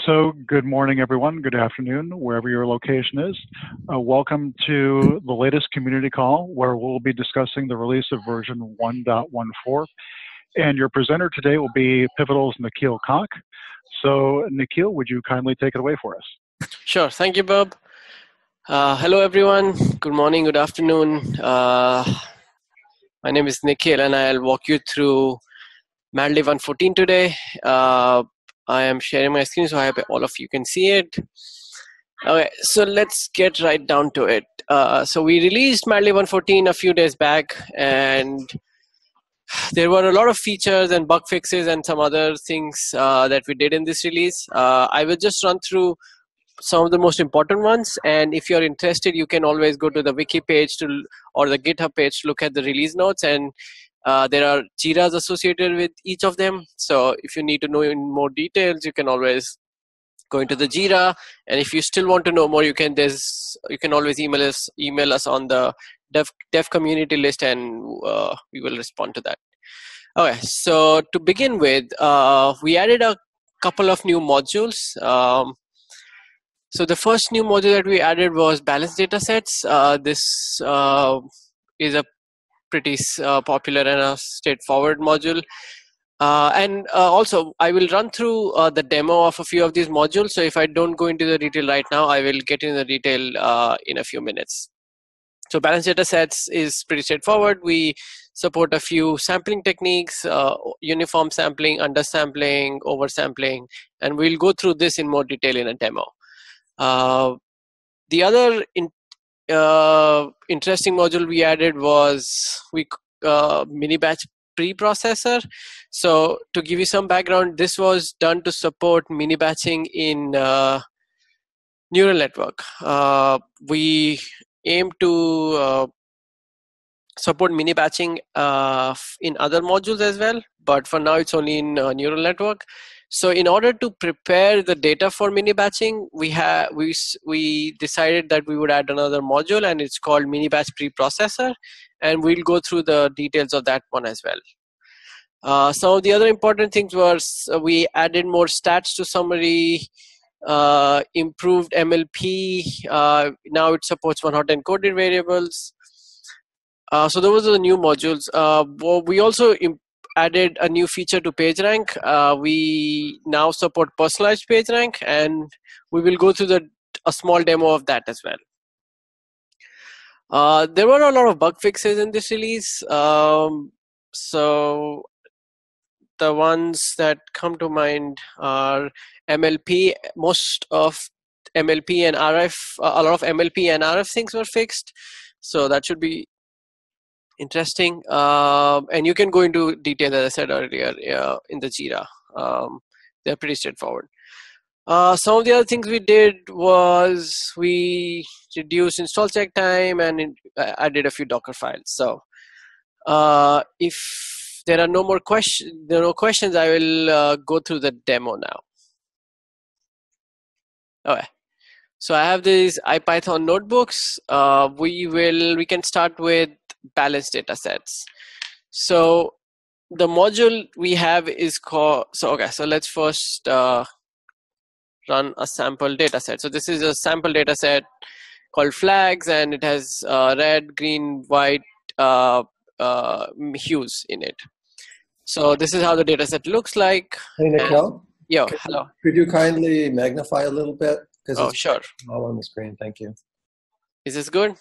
So good morning, everyone. Good afternoon, wherever your location is. Welcome to the latest community call, where we'll be discussing the release of version 1.14. And your presenter today will be Pivotal's Nikhil. So Nikhil, would you kindly take it away for us? Sure. Thank you, Bob. Hello, everyone. Good morning, good afternoon. My name is Nikhil, and I'll walk you through MADlib 1.14 today. I am sharing my screen, so I hope all of you can see it. Okay, so let's get right down to it. So we released MADlib 1.14 a few days back, and there were a lot of features and bug fixes and some other things that we did in this release. I will just run through some of the most important ones, and if you're interested, you can always go to the wiki page or the GitHub page to look at the release notes, and there are Jiras associated with each of them. So if you need to know in more details, you can always go into the Jira, and if you still want to know more, you can always email us on the dev community list, and we will respond to that. Okay, so to begin with, we added a couple of new modules. So the first new module that we added was balanced data sets. This is a pretty popular and a straightforward module. And also, I will run through the demo of a few of these modules. So if I don't go into the detail right now, I will get into the detail in a few minutes. So balanced data sets is pretty straightforward. We support a few sampling techniques, uniform sampling, undersampling, oversampling, and we'll go through this in more detail in a demo. The other interesting module we added was mini batch preprocessor. So to give you some background, this was done to support mini batching in neural network. We aim to support mini batching in other modules as well, but for now it's only in neural network. So in order to prepare the data for mini batching, we decided that we would add another module, and it's called mini batch preprocessor, and we'll go through the details of that one as well. Some of the other important things was we added more stats to summary, improved MLP. Now it supports 110 coded variables. So those are the new modules. We also added a new feature to PageRank. We now support personalized PageRank, and we will go through a small demo of that as well. There were a lot of bug fixes in this release. So the ones that come to mind are MLP. Most of MLP and RF, a lot of MLP and RF things were fixed. So that should be interesting, and you can go into detail, as I said earlier, in the Jira. They're pretty straightforward. Some of the other things we did was we reduced install check time and added a few Docker files. So if there are no questions, I will go through the demo now. Okay. So I have these IPython notebooks. We can start with balanced data sets. So the module we have is called, so let's first run a sample data set. So this is a sample data set called flags, and it has red, green, white hues in it. So this is how the data set looks like. Hey, Nikhil. Hello. Could you kindly magnify a little bit? Oh, sure. All on the screen. Thank you. Is this good?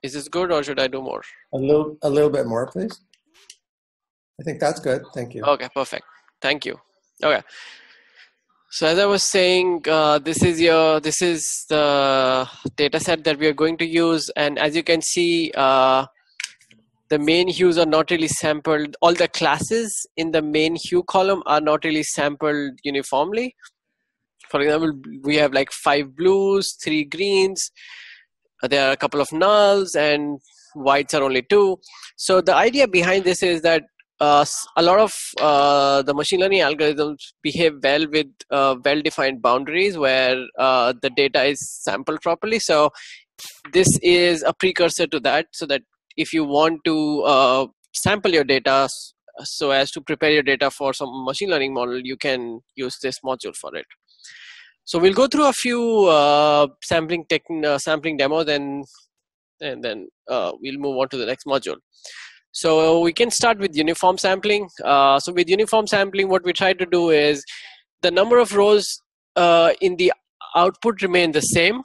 Is this good, or should I do more? A little bit more, please. I think that's good. Thank you. Okay, perfect. Thank you. Okay. So as I was saying, this is the data set that we are going to use, and as you can see, the main hues are not really sampled. All the classes in the main hue column are not really sampled uniformly. For example, we have like 5 blues, 3 greens. There are a couple of nulls, and whites are only 2. So the idea behind this is that a lot of the machine learning algorithms behave well with well-defined boundaries where the data is sampled properly. So this is a precursor to that, so that if you want to sample your data so as to prepare your data for some machine learning model, you can use this module for it. So we'll go through a few sampling demos, and then we'll move on to the next module. So we can start with uniform sampling. So with uniform sampling, what we try to do is the number of rows in the output remain the same,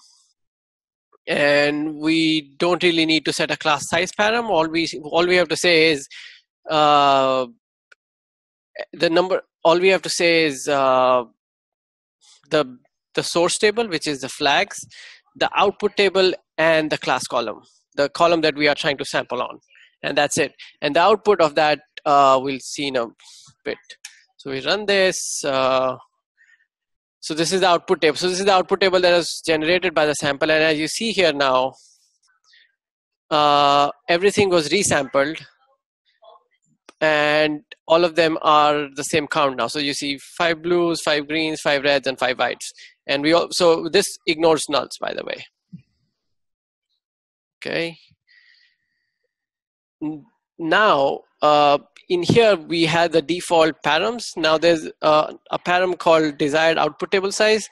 and we don't really need to set a class size param. All we have to say is the number. All we have to say is the source table, which is the flags, the output table, and the class column, the column that we are trying to sample on, and that's it. And the output of that we'll see in a bit. So we run this. So this is the output table. So this is the output table that is generated by the sample, and as you see here now, everything was resampled, and all of them are the same count now. So you see 5 blues, 5 greens, 5 reds, and 5 whites. And so this ignores nulls, by the way. Okay. Now, in here we had the default params. Now there's a param called desired output table size.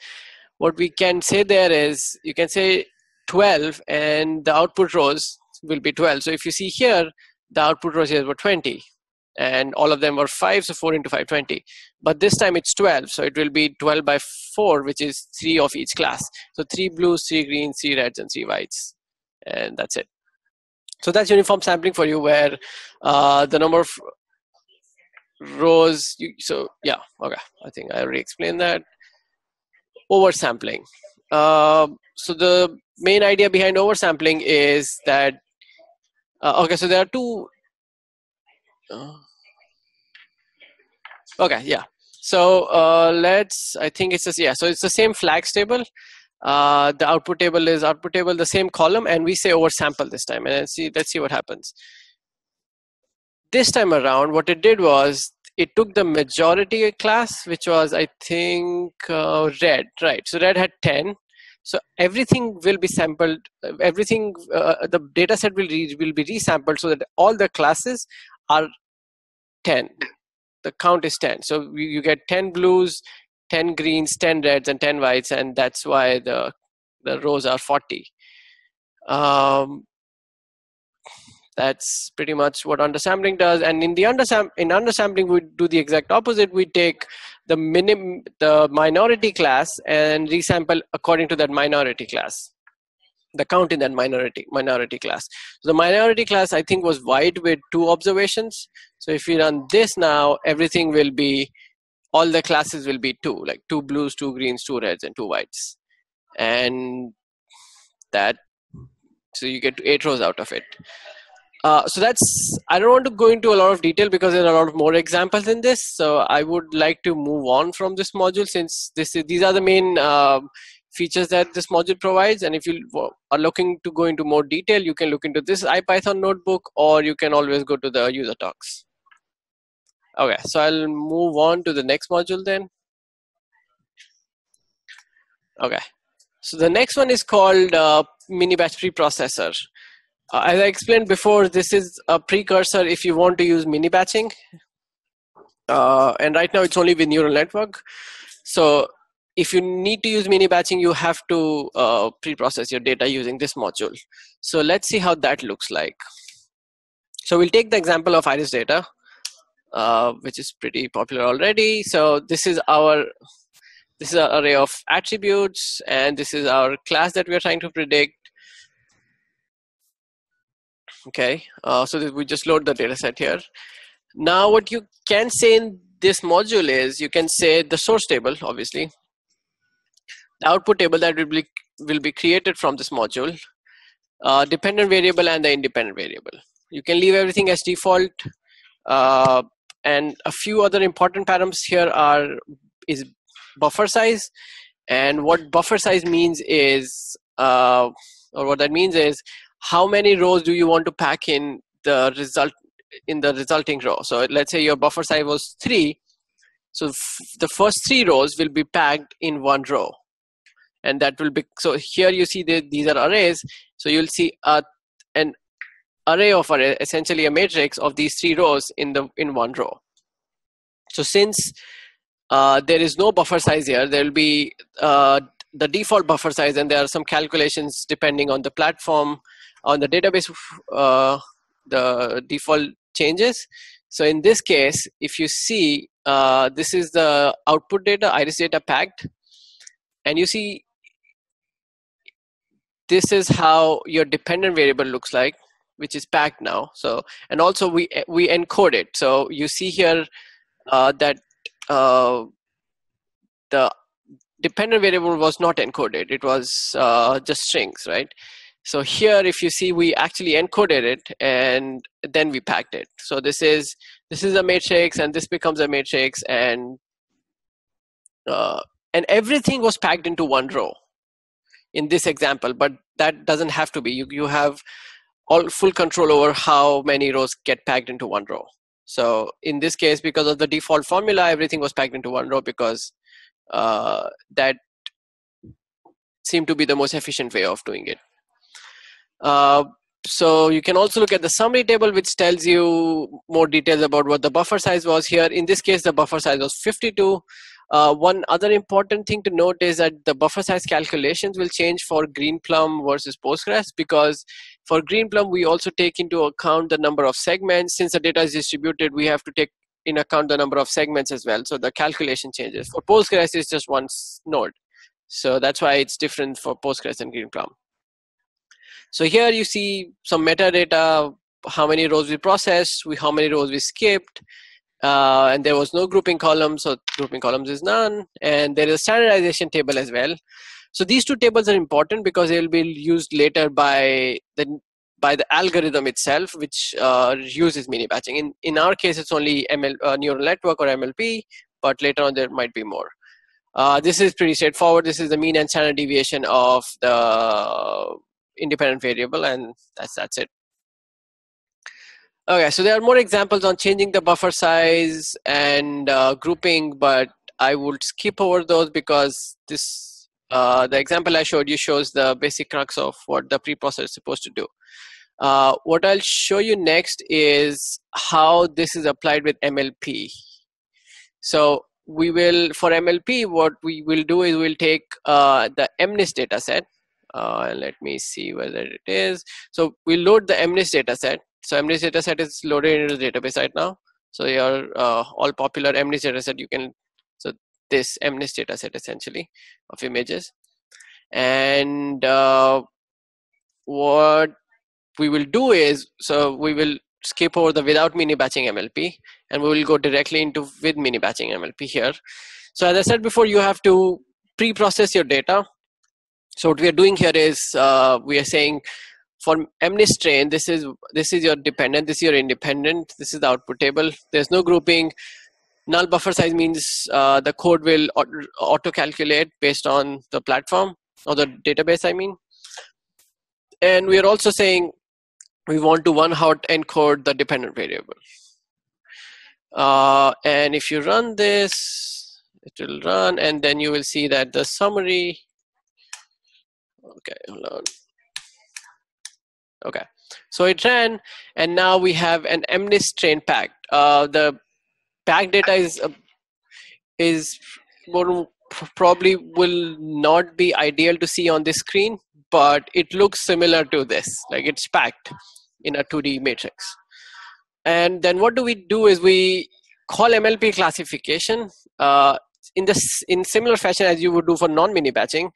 What we can say there is, you can say 12, and the output rows will be 12. So if you see here, the output rows here were 20. And all of them were 5, so 4 into 5, 20. But this time it's 12, so it will be 12 by 4, which is 3 of each class. So 3 blues, 3 greens, 3 reds, and 3 whites. And that's it. So that's uniform sampling for you, where the number of rows, so yeah, okay. I think I already explained that. Oversampling. So the main idea behind oversampling is that, okay, so there are two, okay, yeah. So I think it's just, yeah, so it's the same flags table. The output table is output table, the same column, and we say oversample this time. And let's see what happens. This time around, what it did was, it took the majority class, which was, I think, red, right? So red had 10. So everything will be sampled, everything, the data set will be resampled so that all the classes are 10. The count is 10. So you get 10 blues, 10 greens, 10 reds, and 10 whites, and that's why the rows are 40. That's pretty much what undersampling does. And in undersampling, we do the exact opposite. We take the minority class and resample according to that minority class, the count in that minority class. So the minority class, I think, was white with 2 observations. So if we run this now, everything will be, all the classes will be 2, like 2 blues, 2 greens, 2 reds, and 2 whites. And that, so you get 8 rows out of it. So that's, I don't want to go into a lot of detail because there are a lot of more examples in this. So I would like to move on from this module, since these are the main features that this module provides. And if you are looking to go into more detail, you can look into this IPython notebook, or you can always go to the user talks. Okay, so I'll move on to the next module then. Okay, so the next one is called mini batch preprocessor. As I explained before, this is a precursor if you want to use mini batching. And right now it's only with neural network. So if you need to use mini batching, you have to pre-process your data using this module. So let's see how that looks like. So we'll take the example of iris data, which is pretty popular already. So this is our array of attributes, and this is our class that we are trying to predict. Okay, so we just load the data set here. Now what you can say in this module is, you can say the source table, obviously, the output table that will be created from this module, dependent variable, and the independent variable. You can leave everything as default, and a few other important params here is buffer size. And what buffer size means is, or what that means is, how many rows do you want to pack in the resulting row. So let's say your buffer size was 3. So the first 3 rows will be packed in 1 row. And that will be, so here you see these are arrays. So you'll see an array of array, essentially a matrix of these 3 rows in one row. So since there is no buffer size here, there will be the default buffer size, and there are some calculations depending on the platform, on the database, the default changes. So in this case, if you see, this is the output data, iris data packed, and you see this is how your dependent variable looks like, which is packed now. So, and also we encode it. So you see here that the dependent variable was not encoded. It was just strings, right? So here, if you see, we actually encoded it and then we packed it. So this is a matrix, and this becomes a matrix, and everything was packed into one row in this example. But that doesn't have to be. You have all full control over how many rows get packed into one row. So in this case, because of the default formula, everything was packed into one row because that seemed to be the most efficient way of doing it. So you can also look at the summary table, which tells you more details about what the buffer size was here. In this case, the buffer size was 52. One other important thing to note is that the buffer size calculations will change for Greenplum versus Postgres, because for Greenplum, we also take into account the number of segments. Since the data is distributed, we have to take in account the number of segments as well. So the calculation changes. For Postgres, it's just one node. So that's why it's different for Postgres and Greenplum. So here you see some metadata, how many rows we processed, how many rows we skipped, and there was no grouping column, so grouping columns is none, and there is a standardization table as well. So these two tables are important because they will be used later by the algorithm itself, which uses mini batching. In our case, it's only neural network or MLP, but later on there might be more. This is pretty straightforward. This is the mean and standard deviation of the independent variable, and that's it. Okay, so there are more examples on changing the buffer size and grouping, but I would skip over those because this the example I showed you shows the basic crux of what the preprocessor is supposed to do. What I'll show you next is how this is applied with MLP. So we will, for MLP, what we will do is we'll take the MNIST data set. Let me see whether it is. So we load the MNIST data set. So MNIST data set is loaded into the database right now. So your all popular MNIST data set, you can, so this MNIST data set essentially of images. And what we will do is, so we will skip over the without mini batching MLP, and we will go directly into with mini batching MLP here. So as I said before, you have to pre-process your data. So what we are doing here is we are saying for MNIST train, this is your dependent, this is your independent, this is the output table. There's no grouping. Null buffer size means the code will auto calculate based on the platform or the database, I mean. And we are also saying we want to one-hot encode the dependent variable. And if you run this, it will run, and then you will see that the summary. Okay, hold on. Okay, so it ran, and now we have an MNIST train packed. The packed data is probably will not be ideal to see on this screen, but it looks similar to this, like it's packed in a 2D matrix. And then what do we do is we call MLP classification in similar fashion as you would do for non-mini batching.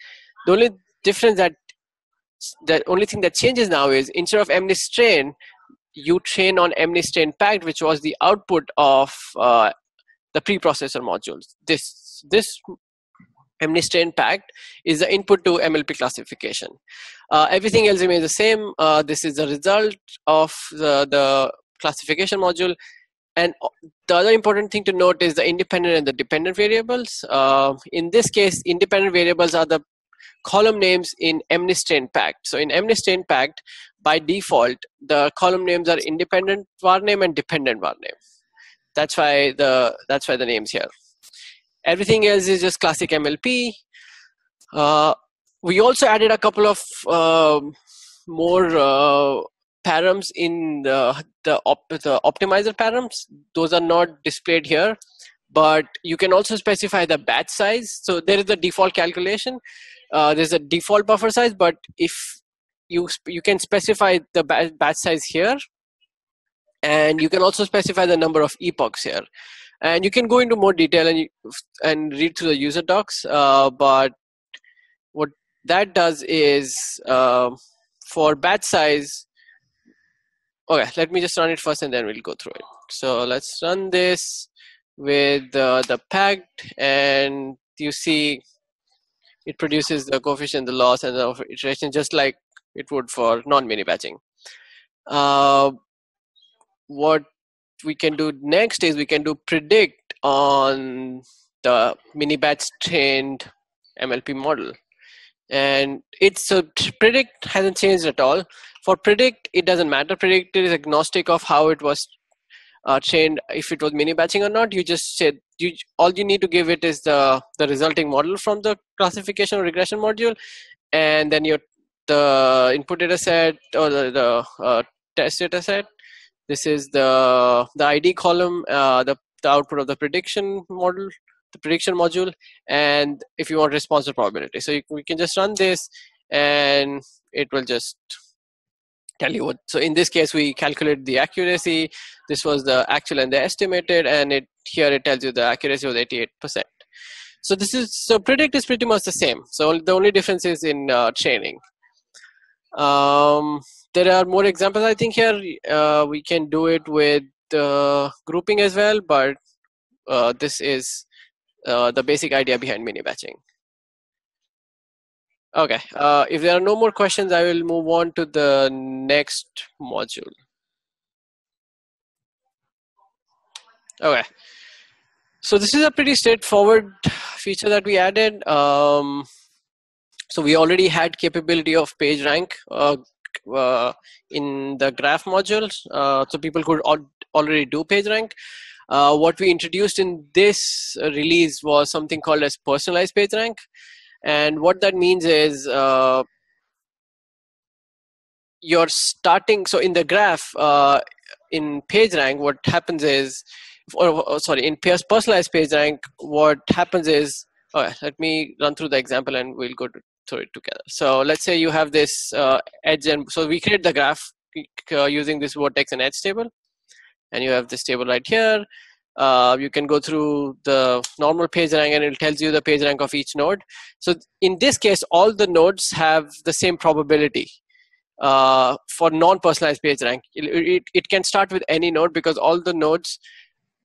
The only difference the only thing that changes now is instead of MNIST train, you train on MNIST train packed, which was the output of the preprocessor modules. This MNIST train packed is the input to MLP classification. Everything else remains the same. This is the result of the classification module. And the other important thing to note is the independent and the dependent variables. In this case, independent variables are the column names in MNIST train packed. So in MNIST train packed, by default, the column names are independent var name and dependent var name. That's why the names here. Everything else is just classic MLP. We also added a couple of more params in the optimizer params. Those are not displayed here, but you can also specify the batch size. So there is a default calculation. There's a default buffer size, but if you can specify the batch size here, and you can also specify the number of epochs here. And you can go into more detail and read through the user docs. But what that does is for batch size. Okay, let me just run it first and then we'll go through it. So let's run this with the packed, and you see it produces the coefficient, the loss, and the iteration just like it would for non-mini batching. What we can do next is we can do predict on the mini batch trained MLP model. And it's predict hasn't changed at all. For predict, it doesn't matter. Predict is agnostic of how it was trained, if it was mini batching or not. You just said all you need to give it is the resulting model from the classification or regression module, and then the input data set or the test data set. This is the ID column, the output of the prediction model, the prediction module, and if you want response to probability. So we can just run this and it will just tell you what. So in this case, we calculate the accuracy. This was the actual and the estimated, and here it tells you the accuracy was 88%. So predict is pretty much the same. So the only difference is in training. There are more examples, I think, here. We can do it with grouping as well, but this is the basic idea behind mini batching. Okay, if there are no more questions, I will move on to the next module. Okay, so this is a pretty straightforward feature that we added. So we already had capability of page rank in the graph modules, so people could already do page rank. What we introduced in this release was something called as personalized page rank. And what that means is you're starting, so in the graph, in PageRank, what happens is, in personalized PageRank, what happens is, let me run through the example and we'll go through it together. So let's say you have this edge, and so we create the graph using this vertex and edge table, and you have this table right here. You can go through the normal page rank and it tells you the page rank of each node. So in this case, all the nodes have the same probability for non-personalized page rank. It can start with any node because all the nodes,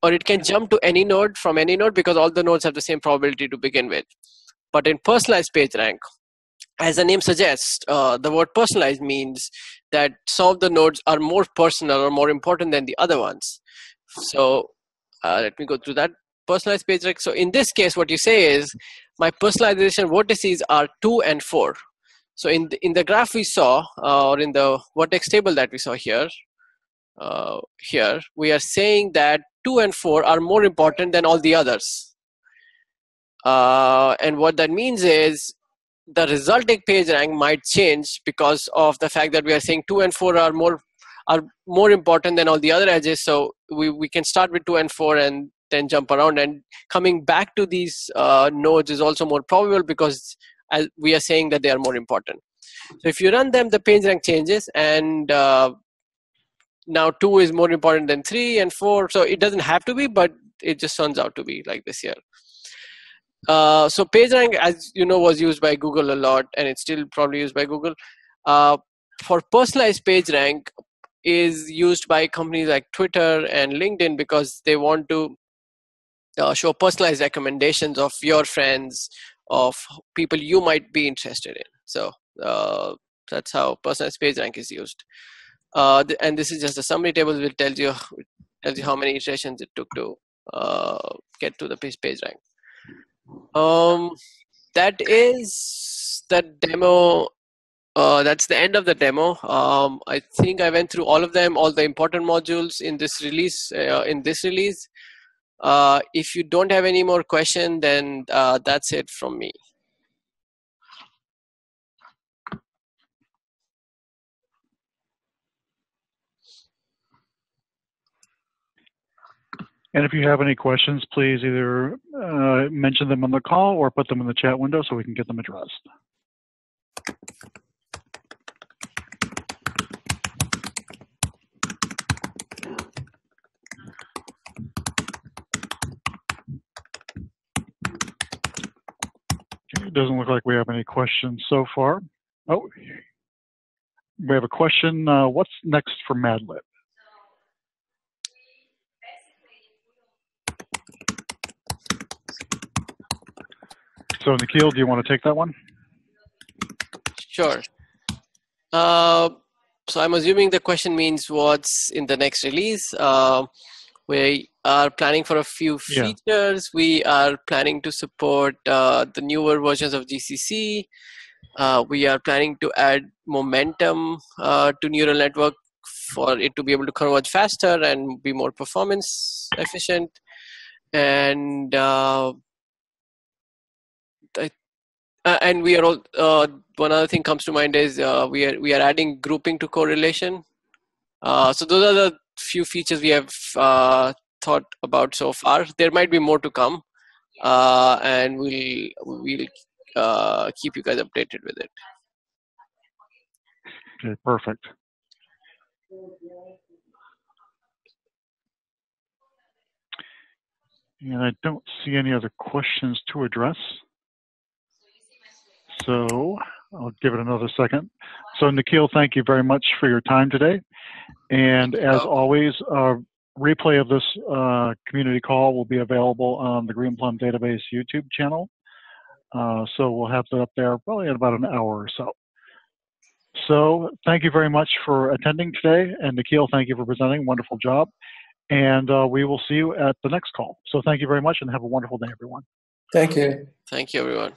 or it can jump to any node from any node because all the nodes have the same probability to begin with. But in personalized page rank, as the name suggests, the word personalized means that some of the nodes are more personal or more important than the other ones. So let me go through that personalized page rank. So in this case, what you say is my personalization vertices are 2 and 4. So in the graph we saw, or in the vertex table that we saw here, we are saying that 2 and 4 are more important than all the others. And what that means is the resulting page rank might change because of the fact that we are saying 2 and 4 are more important than all the other edges. So we can start with 2 and 4 and then jump around, and coming back to these nodes is also more probable because we are saying that they are more important. So if you run them, the page rank changes, and now 2 is more important than 3 and 4. So it doesn't have to be, but it just turns out to be like this here. So PageRank, as you know, was used by Google a lot, and it's still probably used by Google. For personalized PageRank is used by companies like Twitter and LinkedIn because they want to show personalized recommendations of your friends, of people you might be interested in. So that's how personalized PageRank is used. And this is just a summary table which tells you how many iterations it took to get to the PageRank. That is the demo. That's the end of the demo. I think I went through all of them, all the important modules in this release. If you don't have any more questions, then that's it from me. And if you have any questions, please either mention them on the call or put them in the chat window so we can get them addressed. Okay, it doesn't look like we have any questions so far. Oh, we have a question. What's next for MADlib? So Nikhil, do you want to take that one? Sure. So I'm assuming the question means what's in the next release. We are planning for a few features. Yeah. We are planning to support the newer versions of GCC. We are planning to add momentum to neural network for it to be able to converge faster and be more performance efficient. And and we are all one other thing comes to mind is we are adding grouping to correlation. So those are the few features we have thought about so far. There might be more to come, and we'll keep you guys updated with it. Okay, perfect. And I don't see any other questions to address. So I'll give it another second. So Nikhil, thank you very much for your time today. And as always, a replay of this community call will be available on the Greenplum database YouTube channel. So we'll have that up there probably in about an hour or so. So thank you very much for attending today. And Nikhil, thank you for presenting. Wonderful job. And we will see you at the next call. So thank you very much and have a wonderful day, everyone. Thank you. Thank you, everyone.